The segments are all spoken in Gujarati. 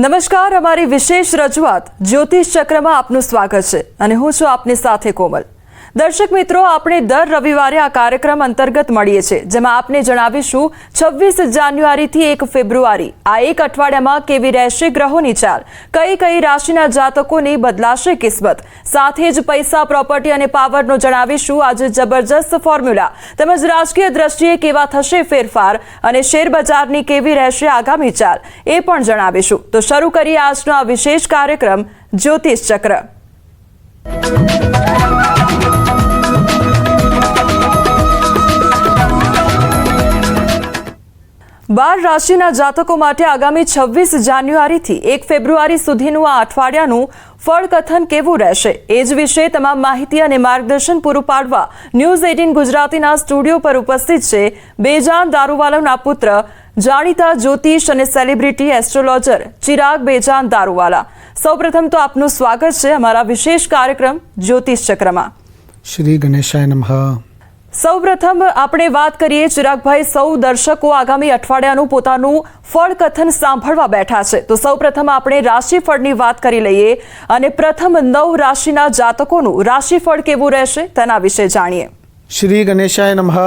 નમસ્કાર, અમારી વિશેષ રજૂઆત જ્યોતિષ ચક્રમાં આપનું સ્વાગત છે અને હું છું આપની સાથે કોમલ. દર્શક મિત્રો, આપણે દર રવિવારે આ કાર્યક્રમ અંતર્ગત મળીએ છીએ, જેમાં આપને જણાવીશું 26 જાન્યુઆરીથી 1 ફેબ્રુઆરી આ એક અઠવાડિયામાં કેવી રહેશે ગ્રહોની ચાલ, કઈ કઈ રાશિના જાતકોની બદલાશે કિસ્મત, સાથે જ પૈસા, પ્રોપર્ટી અને પાવરનો જણાવીશું આજે જબરજસ્ત ફોર્મ્યુલા, તેમજ રાજકીય દ્રષ્ટિએ કેવા થશે ફેરફાર અને શેર બજારની કેવી રહેશે આગામી ચાલ એ પણ જણાવીશું. તો શરૂ કરીએ આજનો આ વિશેષ કાર્યક્રમ જ્યોતિષ ચક્ર. 12 રાશિના જાતકો માટે આગામી 26 જાન્યુઆરીથી 1 ફેબ્રુઆરી સુધીનું આ અઠવાડિયાનું ફળકથન કેવું રહેશે એ જ વિશે તમામ માહિતી અને માર્ગદર્શન પૂરું પાડવા ન્યૂઝ 18 ગુજરાતીના સ્ટુડિયો પર ઉપસ્થિત છે બેજાન દારૂવાલાના પુત્ર, જાણીતા જ્યોતિષ અને સેલિબ્રિટી એસ્ટ્રોલોજર ચિરાગ બેજાન દારૂવાલા. સૌપ્રથમ તો આપનું સ્વાગત છે અમારા વિશેષ કાર્યક્રમ જ્યોતિષ ચક્રમાં. શ્રી ગણેશાય નમઃ. સૌપ્રથમ આપણે વાત કરીએ ચિરાગભાઈ, સૌ દર્શકો આગામી અઠવાડિયાનું પોતાનું ફળકથન સાંભળવા બેઠા છે, તો સૌપ્રથમ આપણે રાશિફળની વાત કરી લઈએ અને પ્રથમ 9 રાશિના જાતકોનું રાશિફળ કેવું રહેશે તેના વિશે જાણીએ. શ્રી ગણેશાય નમઃ.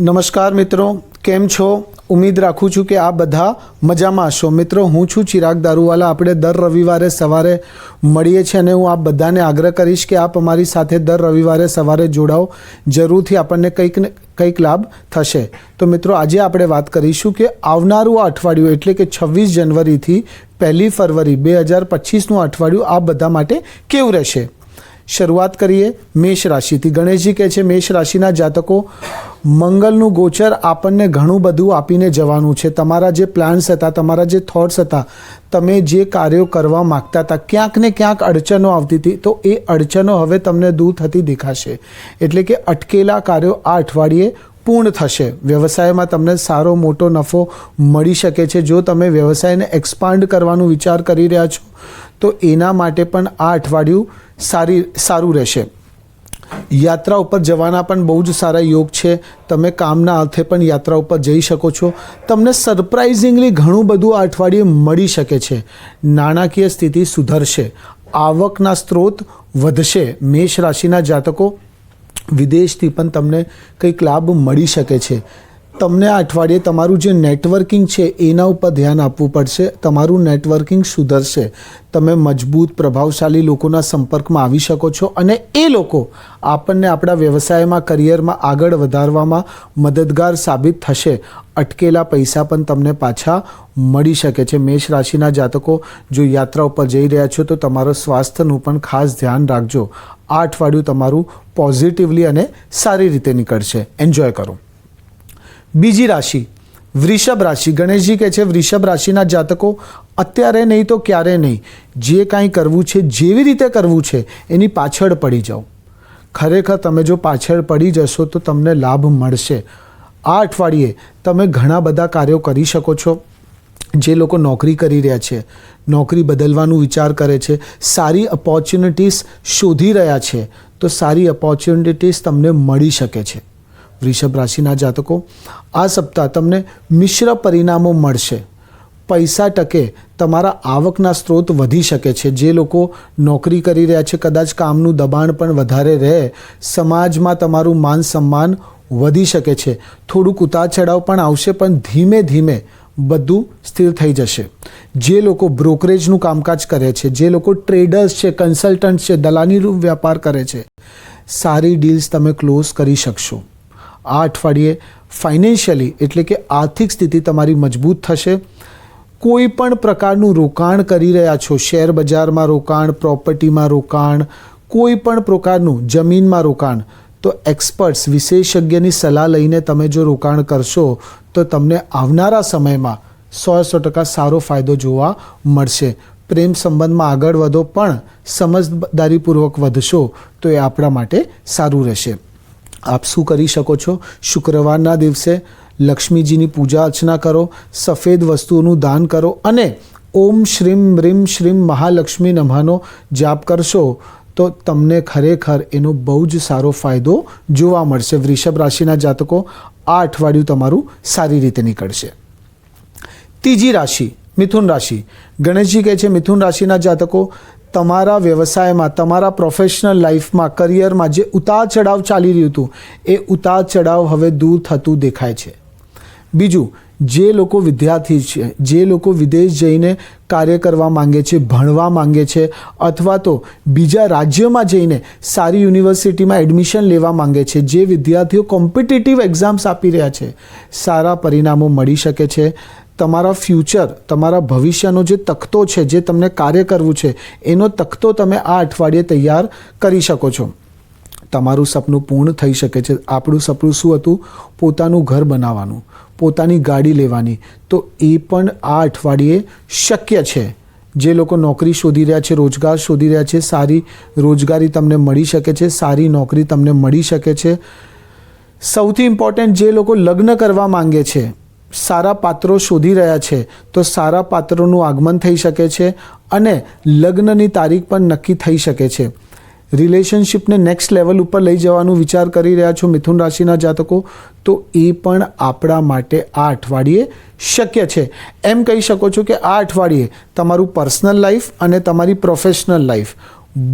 નમસ્કાર મિત્રો, કેમ છો? ઉમ્મીદ રાખું છું કે આ બધા મજામાં હશો. મિત્રો, હું છું ચિરાગ દારૂવાલા. આપણે દર રવિવારે સવારે મળીએ છીએ અને હું આપ બધાને આગ્રહ કરીશ કે આપ અમારી સાથે દર રવિવારે સવારે જોડાઓ. જરૂરથી આપણને કંઈક લાભ થશે. તો મિત્રો, આજે આપણે વાત કરીશું કે આવનારું આ અઠવાડિયું એટલે કે 26 જાન્યુઆરીથી 1 ફરવરી 2025નું અઠવાડિયું આ બધા માટે કેવું રહેશે. શરૂઆત કરીએ મેષ રાશિથી. ગણેશજી કહે છે મેષ રાશિના જાતકો, મંગળનું ગોચર આપણને ઘણું બધું આપીને જવાનું છે. તમારા જે પ્લાન્સ હતા, તમારા જે થોટ્સ હતા, તમે જે કાર્યો કરવા માગતા હતા, ક્યાંક ને ક્યાંક અડચણો આવતી હતી, તો એ અડચણો હવે તમને દૂર થતી દેખાશે. એટલે કે અટકેલા કાર્યો આ અઠવાડિયે પૂર્ણ થશે. વ્યવસાયમાં તમને સારો મોટો નફો મળી શકે છે. જો તમે વ્યવસાયને એક્સપાન્ડ કરવાનું વિચાર કરી રહ્યા છો તો એના માટે પણ આ અઠવાડિયું સારું રહેશે. યાત્રા ઉપર જવાના પણ બહુ જ સારા યોગ છે. તમે કામના અર્થે પણ યાત્રા ઉપર જઈ શકો છો. તમને સરપ્રાઇઝિંગલી ઘણું બધું આ અઠવાડિયે મળી શકે છે. નાણાકીય સ્થિતિ સુધરશે. આવકના સ્ત્રોત વધશે. મેષ રાશિના જાતકો, વિદેશથી પણ તમને કંઈક લાભ મળી શકે છે. તમને આ અઠવાડિયે તમારું જે નેટવર્કિંગ છે એના ઉપર ધ્યાન આપવું પડશે. તમારું નેટવર્કિંગ સુધરશે. તમે મજબૂત, પ્રભાવશાળી લોકોના સંપર્કમાં આવી શકો છો અને એ લોકો આપણને આપણા વ્યવસાયમાં, કરિયરમાં આગળ વધારવામાં મદદગાર સાબિત થશે. અટકેલા પૈસા પણ તમને પાછા મળી શકે છે. મેષ રાશિના જાતકો, જો યાત્રા ઉપર જઈ રહ્યા છો તો તમારો સ્વાસ્થ્યનું પણ ખાસ ધ્યાન રાખજો. આ અઠવાડિયું તમારું પોઝિટિવલી અને સારી રીતે નીકળશે. એન્જોય કરો. બીજી રાશિ વૃષભ રાશિ. ગણેશજી કહે છે વૃષભ રાશિના જાતકો, અત્યારે નહીં તો ક્યારે નહીં, જે કાંઈ કરવું છે, જેવી રીતે કરવું છે એની પાછળ પડી જાઓ. ખરેખર તમે જો પાછળ પડી જશો તો તમને લાભ મળશે. આ અઠવાડિયે તમે ઘણા બધા કાર્યો કરી શકો છો. જે લોકો નોકરી કરી રહ્યા છે, નોકરી બદલવાનું વિચાર કરે છે, સારી ઓપોર્ચ્યુનિટીઝ શોધી રહ્યા છે, તો સારી ઓપોર્ચ્યુનિટીઝ તમને મળી શકે છે. વૃષભ રાશિના જાતકો, આ સપ્તાહ તમને મિશ્ર પરિણામો મળશે. પૈસા ટકે, તમારા આવકના સ્ત્રોત વધી શકે છે. જે લોકો નોકરી કરી રહ્યા છે, કદાચ કામનું દબાણ પણ વધારે રહે. સમાજમાં તમારું માન સન્માન વધી શકે છે. થોડુંક ઉતાર ચઢાવ પણ આવશે, પણ ધીમે ધીમે બધું સ્થિર થઈ જશે. જે લોકો બ્રોકરેજનું કામકાજ કરે છે, જે લોકો ટ્રેડર્સ છે, કન્સલ્ટન્ટ છે, દલાલીનું વ્યાપાર કરે છે, સારી ડીલ્સ તમે ક્લોઝ કરી શકશો. આ અઠવાડિયે ફાઇનાન્શિયલી એટલે કે આર્થિક સ્થિતિ તમારી મજબૂત થશે. કોઈ પણ પ્રકારનું રોકાણ કરી રહ્યા છો, શેર બજારમાં રોકાણ, પ્રોપર્ટીમાં રોકાણ, કોઈ પણ પ્રકારનું જમીનમાં રોકાણ, તો એક્સપર્ટ્સ, વિશેષજ્ઞની સલાહ લઈને તમે જો રોકાણ કરશો તો તમને આવનારા સમયમાં 100% સારો ફાયદો જોવા મળશે. પ્રેમ સંબંધમાં આગળ વધો, પણ સમજદારીપૂર્વક વધશો તો એ આપણા માટે સારું રહેશે. આપ શું કરી શકો છો? શુક્રવારના દિવસે લક્ષ્મીજીની પૂજા અર્ચના કરો, સફેદ વસ્તુઓનું દાન કરો અને ઓમ શ્રીમ રીમ શ્રીમ મહાલક્ષ્મી નમઃનો જાપ કરશો તો તમને ખરેખર એનો બહુ જ સારો ફાયદો જોવા મળશે. વૃષભ રાશિના જાતકો, આ અઠવાડિયું તમારું સારી રીતે નીકળશે. ત્રીજી રાશિ મિથુન રાશિ, ગણેશજી કહે છે મિથુન રાશિના જાતકો, તમારા વ્યવસાયમાં, તમારા પ્રોફેશનલ લાઈફમાં, કરિયરમાં જે ઉતાર ચઢાવ ચાલી રહ્યું હતું એ ઉતાર ચઢાવ હવે દૂર થતું દેખાય છે. બીજું, જે લોકો વિદ્યાર્થી છે, જે લોકો વિદેશ જઈને કાર્ય કરવા માંગે છે, ભણવા માંગે છે, અથવા તો બીજા રાજ્યમાં જઈને સારી યુનિવર્સિટીમાં એડમિશન લેવા માંગે છે, જે વિદ્યાર્થીઓ કોમ્પિટિટિવ એક્ઝામ્સ આપી રહ્યા છે, સારા પરિણામો મળી શકે છે. તમારા ફ્યુચર, તમારા ભવિષ્યનો જે તખતો છે, જે તમને કાર્ય કરવું છે એનો તખતો તમે આ અઠવાડિયે તૈયાર કરી શકો છો. તમારું સપનું પૂર્ણ થઈ શકે છે. આપણું સપનું શું હતું? પોતાનું ઘર બનાવવાનું, પોતાની ગાડી લેવાની. તો એ પણ આ અઠવાડિયે શક્ય છે. જે લોકો નોકરી શોધી રહ્યા છે, રોજગાર શોધી રહ્યા છે, સારી રોજગારી તમને મળી શકે છે, સારી નોકરી તમને મળી શકે છે. સૌથી ઇમ્પોર્ટન્ટ, જે લોકો લગ્ન કરવા માંગે છે, સારા પાત્રો શોધી રહ્યા છે, તો સારા પાત્રોનું આગમન થઈ શકે છે અને લગ્નની તારીખ પણ નક્કી થઈ શકે છે. રિલેશનશિપને નેક્સ્ટ લેવલ ઉપર લઈ જવાનું વિચાર કરી રહ્યા છો મિથુન રાશિના જાતકો, તો એ પણ આપણા માટે આ અઠવાડિયે શક્ય છે. એમ કહી શકો છો કે આ અઠવાડિયે તમારું પર્સનલ લાઈફ અને તમારી પ્રોફેશનલ લાઈફ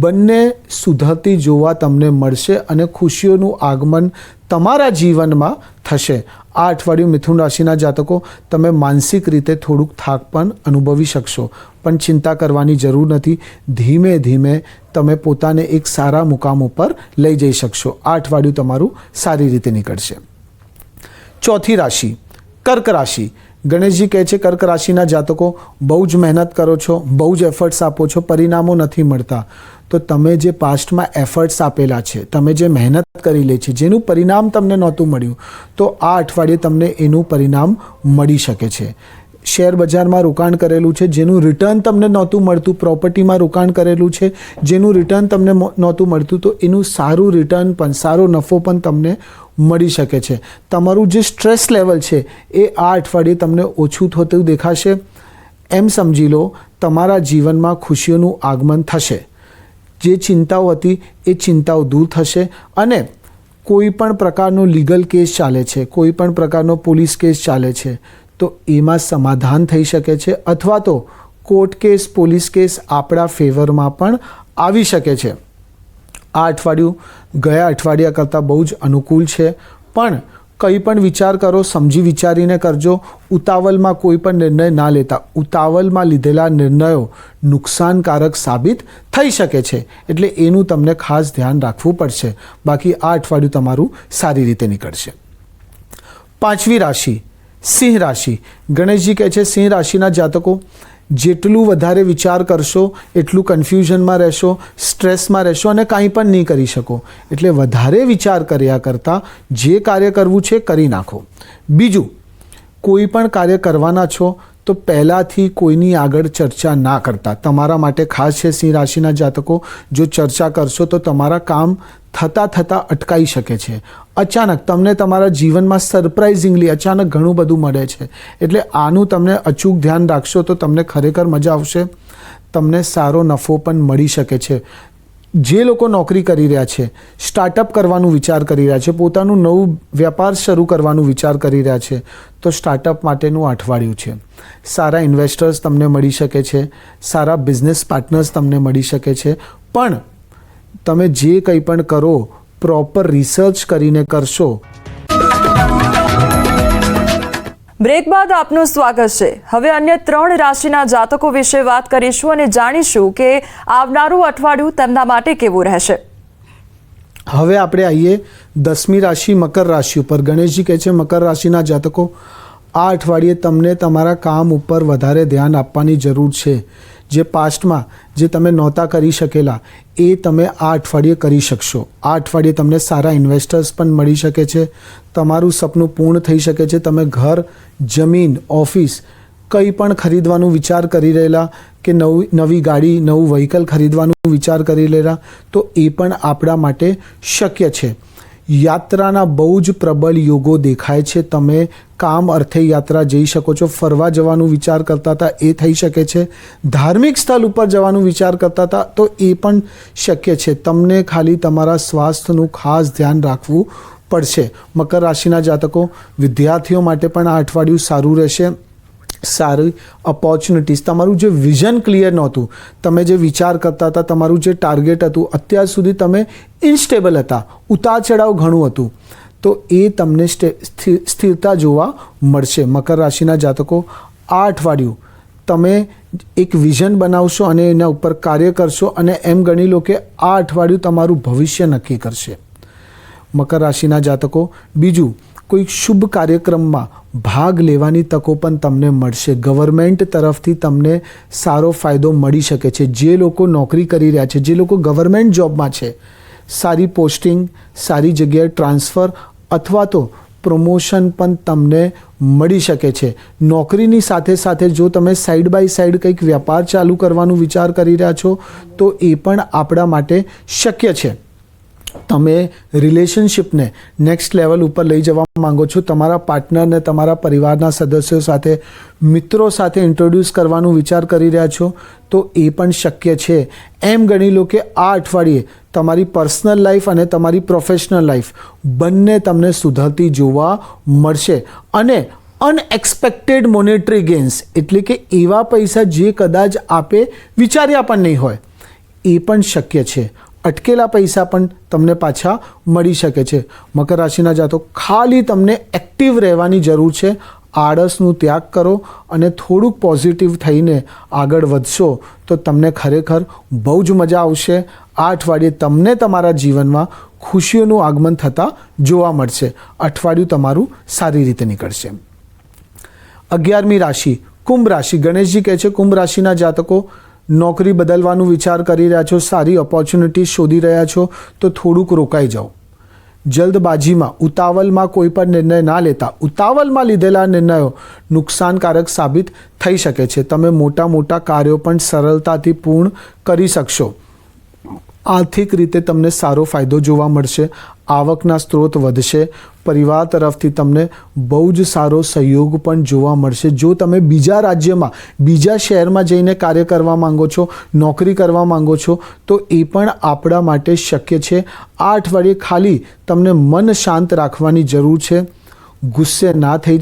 બંને સુધરતી જોવા તમને મળશે અને ખુશીઓનું આગમન તમારા જીવનમાં થશે. આ અઠવાડિયું મિથુન રાશિના જાતકો, તમે માનસિક રીતે થોડુંક થાક પણ અનુભવી શકશો, પણ ચિંતા કરવાની જરૂર નથી. ધીમે ધીમે તમે પોતાને એક સારા મુકામ ઉપર લઈ જઈ શકશો. આ અઠવાડિયું તમારું સારી રીતે નીકળશે. ચોથી રાશિ, કર્ક રાશિ. ગણેશજી કહે છે કર્ક રાશિના જાતકો, બહુ જ મહેનત કરો છો, બહુ જ એફર્ટ્સ આપો છો, પરિણામો નથી મળતા. તો તમે જે પાસ્ટમાં એફર્ટ્સ આપેલા છે, તમે જે મહેનત કરી લે છે, જેનું પરિણામ તમને નહોતું મળ્યું, તો આ અઠવાડિયે તમને એનું પરિણામ મળી શકે છે. શેર બજારમાં રોકાણ કરેલું છે, જેનું રિટર્ન તમને નહોતું મળતું, પ્રોપર્ટીમાં રોકાણ કરેલું છે, જેનું રિટર્ન તમને નહોતું મળતું, તો એનું સારું રિટર્ન પણ, સારો નફો પણ તમને મળી શકે છે. તમારું જે સ્ટ્રેસ લેવલ છે એ આ અઠવાડિયે તમને ઓછું થતું દેખાશે. એમ સમજી લો, તમારા જીવનમાં ખુશીઓનું આગમન થશે. જે ચિંતાઓ હતી એ ચિંતાઓ દૂર થશે અને કોઈ પણ પ્રકારનો લીગલ કેસ ચાલે છે, કોઈ પણ પ્રકારનો પોલીસ કેસ ચાલે છે, તો એમાં સમાધાન થઈ શકે છે, અથવા તો કોર્ટ કેસ, પોલીસ કેસ આપણા ફેવરમાં પણ આવી શકે છે. આ અઠવાડિયું ગયા અઠવાડિયા કરતાં બહુ જ અનુકૂળ છે, પણ કંઈ પણ વિચાર કરો, સમજી વિચારીને કરજો. ઉતાવળમાં કોઈ પણ નિર્ણય ના લેતા. ઉતાવળમાં લીધેલા નિર્ણયો નુકસાનકારક સાબિત થઈ શકે છે, એટલે એનું તમને ખાસ ધ્યાન રાખવું પડશે. બાકી આ અઠવાડિયું તમારું સારી રીતે નીકળશે. પાંચમી રાશિ, સિંહ રાશિ. ગણેશજી કહે છે સિંહ રાશિના જાતકો, જેટલું વધારે વિચાર કરશો એટલું કન્ફ્યુઝનમાં રહેશો, સ્ટ્રેસમાં રહેશો અને કાંઈ પણ નહીં કરી શકો. એટલે વધારે વિચાર કર્યા કરતાં જે કાર્ય કરવું છે કરી નાખો. બીજું, કોઈ પણ કાર્ય કરવાના છો તો પહેલાંથી કોઈની આગળ ચર્ચા ના કરતા. તમારા માટે ખાસ છે સિંહ રાશિના જાતકો, જો ચર્ચા કરશો તો તમારા કામ થતાં અટકાઈ શકે છે. અચાનક તમને તમારા જીવનમાં સરપ્રાઇઝિંગલી અચાનક ઘણું બધું મળે છે. એટલે આનું તમને અચૂક ધ્યાન રાખશો તો તમને ખરેખર મજા આવશે. તમને સારો નફો પણ મળી શકે છે. જે લોકો નોકરી કરી રહ્યા છે, સ્ટાર્ટઅપ કરવાનું વિચાર કરી રહ્યા છે, પોતાનું નવું વ્યાપાર શરૂ કરવાનું વિચાર કરી રહ્યા છે, તો સ્ટાર્ટઅપ માટેનું અઠવાડિયું છે. સારા ઇન્વેસ્ટર્સ તમને મળી શકે છે, સારા બિઝનેસ પાર્ટનર્સ તમને મળી શકે છે. પણ તમે જે કંઈ પણ કરો, પ્રોપર રિસર્ચ કરીને કરશો. બ્રેક બાદ આપનું સ્વાગત છે. હવે અન્ય 3 રાશિના જાતકો વિશે વાત કરીશું અને જાણીશું કે આવનારું અઠવાડિયું તેમના માટે કેવું રહેશે. હવે આપણે આવીએ 10મી રાશિ, મકર રાશિ ઉપર. ગણેશજી કહે છે મકર રાશિના જાતકો, આ અઠવાડિયે તમને તમારા કામ ઉપર વધારે ધ્યાન આપવાની જરૂર છે. જે પાસ્ટમાં જે તમે નહોતા કરી શકેલા એ તમે આ અઠવાડિયે કરી શકશો. આ અઠવાડિયે તમને સારા ઇન્વેસ્ટર્સ પણ મળી શકે છે. તમારું સપનું પૂર્ણ થઈ શકે છે. તમે ઘર, જમીન, ઓફિસ કંઈ પણ ખરીદવાનું વિચાર કરી રહેલા કે નવી ગાડી, નવું વ્હીકલ ખરીદવાનું વિચાર કરી રહેલા, તો એ પણ આપણા માટે શક્ય છે. યાત્રાના બહુ જ પ્રબળ યોગો દેખાય છે. તમે કામ અર્થે યાત્રા જઈ શકો છો. ફરવા જવાનું વિચાર કરતા હતા એ થઈ શકે છે. ધાર્મિક સ્થળ ઉપર જવાનું વિચાર કરતા હતા તો એ પણ શક્ય છે. તમને ખાલી તમારા સ્વાસ્થ્યનું ખાસ ધ્યાન રાખવું પડશે. મકર રાશિના જાતકો, વિદ્યાર્થીઓ માટે પણ આ અઠવાડિયું સારું રહેશે. સારી ઓપોર્ચ્યુનિટીઝ, તમારું જે વિઝન ક્લિયર નહોતું, તમે જે વિચાર કરતા હતા, તમારું જે ટાર્ગેટ હતું, અત્યાર સુધી તમે ઇનસ્ટેબલ હતા, ઉતાર ચઢાવ ઘણું હતું, તો એ તમને સ્થિરતા જોવા મળશે. મકર રાશિના જાતકો, આ અઠવાડિયું તમે એક વિઝન બનાવશો અને એના ઉપર કાર્ય કરશો અને એમ ગણી લો કે આ અઠવાડિયું તમારું ભવિષ્ય નક્કી કરશે. મકર રાશિના જાતકો, બીજું કોઈક શુભ કાર્યક્રમમાં ભાગ લેવાની તકો પણ તમને મળશે. ગવર્મેન્ટ તરફથી તમને સારો ફાયદો મળી શકે છે. જે લોકો નોકરી કરી રહ્યા છે, જે લોકો ગવર્મેન્ટ જોબમાં છે, સારી પોસ્ટિંગ, સારી જગ્યાએ ટ્રાન્સફર અથવા તો પ્રમોશન પણ તમને મળી શકે છે. નોકરીની સાથે સાથે જો તમે સાઈડ બાય સાઈડ કંઈક વ્યાપાર ચાલુ કરવાનું વિચાર કરી રહ્યા છો તો એ પણ આપણા માટે શક્ય છે. તમે રિલેશનશિપને નેક્સ્ટ લેવલ ઉપર લઈ જવા માંગો છો, તમારા પાર્ટનરને તમારા પરિવારના સદસ્યો સાથે, મિત્રો સાથે ઇન્ટ્રોડ્યુસ કરવાનું વિચાર કરી રહ્યા છો તો એ પણ શક્ય છે. એમ ગણી લો કે આ અઠવાડિયે તમારી પર્સનલ લાઈફ અને તમારી પ્રોફેશનલ લાઈફ બંને તમને સુધરતી જોવા મળશે. અને અનએક્સપેક્ટેડ મોનેટરી ગેઇન્સ એટલે કે એવા પૈસા જે કદાચ આપે વિચાર્યા પણ નહીં હોય એ પણ શક્ય છે. અટકેલા પૈસા પણ તમને પાછા મળી શકે છે. મકર રાશિના જાતકો, ખાલી તમને એક્ટિવ રહેવાની જરૂર છે. આળસનું ત્યાગ કરો અને થોડુંક પોઝિટિવ થઈને આગળ વધશો તો તમને ખરેખર બહુ જ મજા આવશે. આ અઠવાડિયે તમને તમારા જીવનમાં ખુશીઓનું આગમન થતાં જોવા મળશે. અઠવાડિયું તમારું સારી રીતે નીકળશે. 11મી રાશિ કુંભ રાશિ. ગણેશજી કહે છે કુંભ રાશિના જાતકો, નોકરી બદલવાનું વિચાર કરી રહ્યા છો, સારી ઓપોર્ચ્યુનિટી શોધી રહ્યા છો તો થોડુંક રોકાઈ જાઓ. જલ્દબાજીમાં, ઉતાવળમાં કોઈ પણ નિર્ણય ના લેતા. ઉતાવળમાં લીધેલા નિર્ણયો નુકસાનકારક સાબિત થઈ શકે છે. તમે મોટા મોટા કાર્યો પણ સરળતાથી પૂર્ણ કરી શકશો. આર્થિક રીતે તમને સારો ફાયદો જોવા મળશે. આવકના સ્ત્રોત વધશે. પરિવાર તરફથી તમને બહુ જ સારો સહયોગ પણ જોવા મળશે. જો તમે બીજા રાજ્યમાં, બીજા શહેરમાં જઈને કાર્ય કરવા માંગો છો, નોકરી કરવા માંગો છો તો એ પણ આપણા માટે શક્ય છે. આ અઠવાડિયે ખાલી તમને મન શાંત રાખવાની જરૂર છે. ગુસ્સે ના થઈ